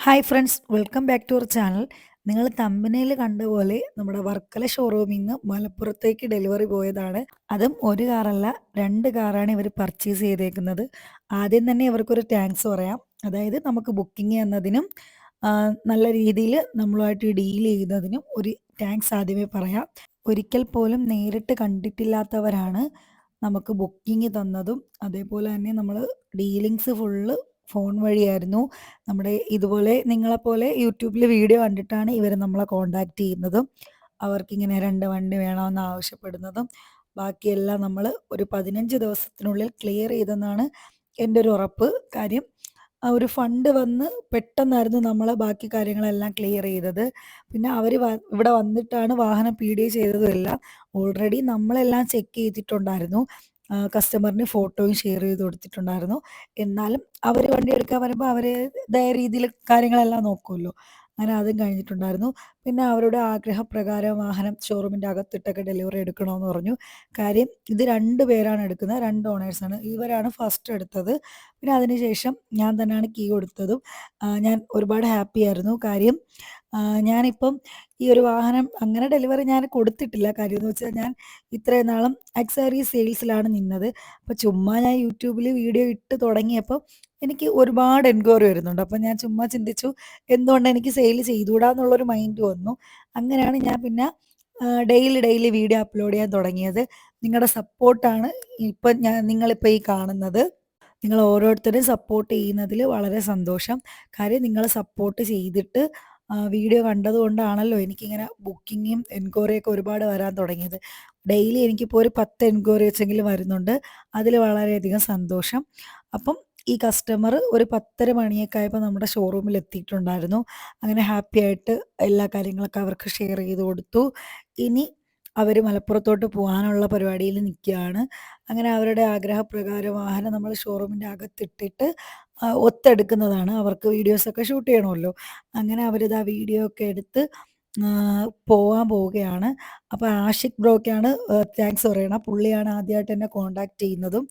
Hi friends, welcome back to our channel. നിങ്ങൾ തമ്പനയിൽ കണ്ട പോലെ നമ്മുടെ വർക്കല ഷോറൂമിൽ നിന്ന് മലപ്പുറത്തേക്ക് ഡെലിവറി പോയതാണ്. അതും ഒരു കാറല്ല, രണ്ട് കാറാണ് ഇവർ പർച്ചേസ് ചെയ്തേക്കുന്നത്. ആദ്യം തന്നെ ഇവർക്കൊരു താങ്ക്സ് പറയാം. അതായത് നമുക്ക് ബുക്കിംഗ് എന്നതിനും നല്ല രീതിയിൽ നമ്മളുമായിട്ട് ഡീൽ ചെയ്തതിനും ഒരു താങ്ക്സ് ആദ്യമേ പറയാം. ഒരിക്കൽ പോലും നേരിട്ട് കണ്ടിട്ടില്ലാത്തവരാണ് നമുക്ക് ബുക്കിംഗ് തന്നതും. അതേപോലെ തന്നെ നമ്മൾ ഡീലിങ്സ് ഫുള്ള് ഫോൺ വഴിയായിരുന്നു. നമ്മുടെ ഇതുപോലെ നിങ്ങളെപ്പോലെ യൂട്യൂബിൽ വീഡിയോ കണ്ടിട്ടാണ് ഇവർ നമ്മളെ കോണ്ടാക്ട് ചെയ്യുന്നതും അവർക്കിങ്ങനെ 2 വണ്ടി വേണമെന്ന് ആവശ്യപ്പെടുന്നതും ബാക്കിയെല്ലാം നമ്മൾ ഒരു 15 ദിവസത്തിനുള്ളിൽ ക്ലിയർ ചെയ്തെന്നാണ് എൻ്റെ ഒരു ഉറപ്പ്. കാര്യം ആ ഒരു ഫണ്ട് വന്ന് പെട്ടെന്നായിരുന്നു നമ്മൾ ബാക്കി കാര്യങ്ങളെല്ലാം ക്ലിയർ ചെയ്തത്. പിന്നെ അവർ ഇവിടെ വന്നിട്ടാണ് വാഹനം പി.ഡി.എ ചെയ്തതുമെല്ലാം. ഓൾറെഡി നമ്മളെല്ലാം ചെക്ക് ചെയ്തിട്ടുണ്ടായിരുന്നു. കസ്റ്റമറിന് ഫോട്ടോയും ഷെയർ ചെയ്ത് കൊടുത്തിട്ടുണ്ടായിരുന്നു. എന്നാലും അവര് വണ്ടി എടുക്കാൻ വരുമ്പോ അവരുടേതായ രീതിയിൽ കാര്യങ്ങളെല്ലാം നോക്കുമല്ലോ. അങ്ങനെ അതും കഴിഞ്ഞിട്ടുണ്ടായിരുന്നു. പിന്നെ അവരുടെ ആഗ്രഹപ്രകാരം വാഹനം ഷോറൂമിന്റെ അകത്തിട്ടൊക്കെ ഡെലിവറി എടുക്കണമെന്ന് പറഞ്ഞു. കാര്യം ഇത് 2 പേരാണ് എടുക്കുന്നത്. 2 ഓണേഴ്സാണ്. ഇവരാണ് ഫസ്റ്റ് എടുത്തത്. പിന്നെ അതിനുശേഷം ഞാൻ തന്നെയാണ് കീ കൊടുത്തതും. ഞാൻ ഒരുപാട് ഹാപ്പി ആയിരുന്നു. കാര്യം ഞാനിപ്പം ഈ ഒരു വാഹനം അങ്ങനെ ഡെലിവറി ഞാൻ കൊടുത്തിട്ടില്ല. കാര്യമെന്ന് വെച്ചാൽ ഞാൻ ഇത്രയും നാളും ആക്സസറീസ് സെയിൽസിലാണ് നിന്നത്. അപ്പോൾ ചുമ്മാ ഞാൻ യൂട്യൂബിൽ വീഡിയോ ഇട്ട് തുടങ്ങിയപ്പോൾ എനിക്ക് ഒരുപാട് എൻക്വയറി വരുന്നുണ്ട്. അപ്പോൾ ഞാൻ ചുമ്മാ ചിന്തിച്ചു എന്തുകൊണ്ട് എനിക്ക് സെയിൽ ചെയ്തുകൂടാ എന്നുള്ളൊരു മൈൻഡ് വന്നു. അങ്ങനെയാണ് ഞാൻ പിന്നെ ഡെയിലി വീഡിയോ അപ്ലോഡ് ചെയ്യാൻ തുടങ്ങിയത്. നിങ്ങളുടെ സപ്പോർട്ടാണ് ഇപ്പം നിങ്ങളിപ്പോൾ ഈ കാണുന്നത്. നിങ്ങൾ ഓരോരുത്തരും സപ്പോർട്ട് ചെയ്യുന്നതിൽ വളരെ സന്തോഷം. കാര്യം നിങ്ങൾ സപ്പോർട്ട് ചെയ്തിട്ട് വീഡിയോ കണ്ടതുകൊണ്ടാണല്ലോ എനിക്കിങ്ങനെ ബുക്കിങ്ങും എൻക്വയറിയൊക്കെ ഒരുപാട് വരാൻ തുടങ്ങിയത്. ഡെയിലി എനിക്കിപ്പോൾ ഒരു 10 എൻക്വയറി വെച്ചെങ്കിലും വരുന്നുണ്ട്. അതിൽ വളരെയധികം സന്തോഷം. അപ്പം ഈ കസ്റ്റമർ ഒരു 10:30 മണിയൊക്കെ ആയപ്പോൾ നമ്മുടെ ഷോറൂമിൽ എത്തിയിട്ടുണ്ടായിരുന്നു. അങ്ങനെ ഹാപ്പി ആയിട്ട് എല്ലാ കാര്യങ്ങളൊക്കെ അവർക്ക് ഷെയർ ചെയ്ത് കൊടുത്തു. ഇനി അവർ മലപ്പുറത്തോട്ട് പോകാനുള്ള പരിപാടിയിൽ നിൽക്കുകയാണ്. അങ്ങനെ അവരുടെ ആഗ്രഹപ്രകാരം വാഹനം നമ്മൾ ഷോറൂമിൻ്റെ അകത്തിട്ടിട്ട് ഒത്തെടുക്കുന്നതാണ്. അവർക്ക് വീഡിയോസൊക്കെ ഷൂട്ട് ചെയ്യണമല്ലോ. അങ്ങനെ അവരിതാ വീഡിയോ ഒക്കെ എടുത്ത് പോവാൻ പോവുകയാണ്. അപ്പോൾ ആഷിഖ് ബ്രോയ്ക്കാണ് താങ്ക്സ് പറയണം. പുള്ളിയാണ് ആദ്യമായിട്ട് എന്നെ കോൺടാക്ട് ചെയ്യുന്നതും.